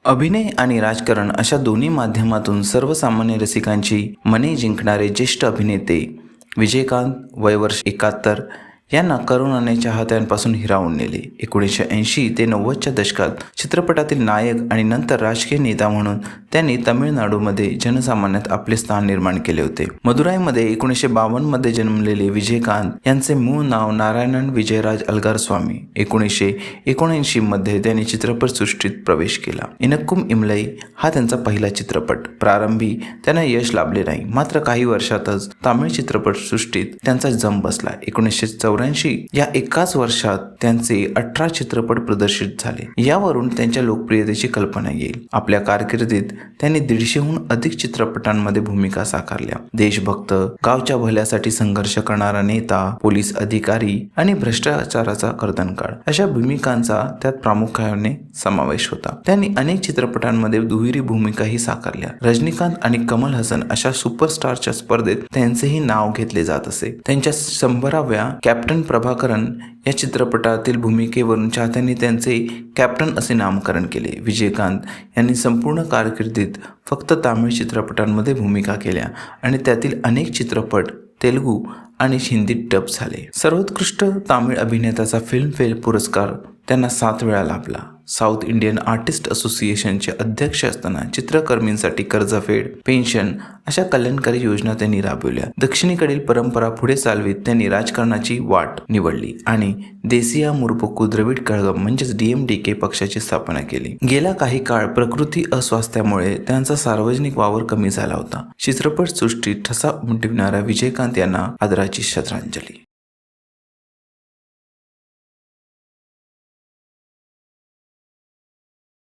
अभिनय आणि राजकारण अशा दोन्ही माध्यमातून सर्वसामान्य रसिकांची मने जिंकणारे ज्येष्ठ अभिनेते विजयकांत वय वर्ष 71 यांना करोनाने चाहत्यांपासून हिरावून नेले. 1980 ते 90च्या दशकात चित्रपटातील नायक आणि नंतर राजकीय नेता म्हणून त्यांनी तामिळनाडूमध्ये जनसामान्यात आपले स्थान निर्माण केले होते. मदुराईमध्ये 1952 मध्ये जन्मलेले विजयकांत यांचे मूळ नाव नारायणन विजयराज अलगारस्वामी. 1979 मध्ये त्यांनी चित्रपटसृष्टीत प्रवेश केला. इनक्कुम इमलई हा त्यांचा पहिला चित्रपट. प्रारंभी त्यांना यश लाभले नाही, मात्र काही वर्षातच तामिळ चित्रपटसृष्टीत त्यांचा जम बसला. 1984 या एकाच वर्षात त्यांचे 18 चित्रपट प्रदर्शित झाले. यावरून त्यांच्या लोकप्रियतेची कल्पना येईल. आपल्या कारकिर्दीत त्यांनी 150हून अधिक चित्रपटांमध्ये भूमिका साकारल्या. देशभक्त, गावच्या भल्यासाठी संघर्ष करणारा नेता, पोलीस अधिकारी आणि भ्रष्टाचाराचा कर्दनकाळ अशा भूमिकांचा त्यात प्रामुख्याने समावेश होता. त्यांनी अनेक चित्रपटांमध्ये दुहेरी भूमिकाही साकारल्या. रजनीकांत आणि कमल हसन अशा सुपरस्टारच्या स्पर्धेत त्यांचेही नाव घेतले जात असे. त्यांच्या 100व्या कॅप्टन प्रभाकरन या चित्रपटातील भूमिकेवरून चाहत्यांनी त्यांचे कॅप्टन असे नामकरण केले. विजयकांत यांनी संपूर्ण कारकिर्दीत फक्त तामिळ चित्रपटांमध्ये भूमिका केल्या आणि त्यातील अनेक चित्रपट तेलुगू आणि हिंदीत डब झाले. सर्वोत्कृष्ट तामिळ अभिनेत्याचा फिल्मफेअर पुरस्कार त्यांना 7 वेळा लाभला. साऊथ इंडियन आर्टिस्ट असोसिएशनचे अध्यक्ष असताना चित्रकर्मींसाठी कर्जफेड, पेन्शन अशा कल्याणकारी योजना त्यांनी राबवल्या. दक्षिणेकडील परंपरा पुढे चालवीत त्यांनी राजकारणाची वाट निवडली आणि देसिया मुरपोक्कू द्रविड कळघम म्हणजेच DMDK पक्षाची स्थापना केली. गेला काही काळ प्रकृती अस्वास्थ्यामुळे त्यांचा सार्वजनिक वावर कमी झाला होता. चित्रपटसृष्टीत ठसा उमटविणाऱ्या विजयकांत यांना आदराची श्रद्धांजली.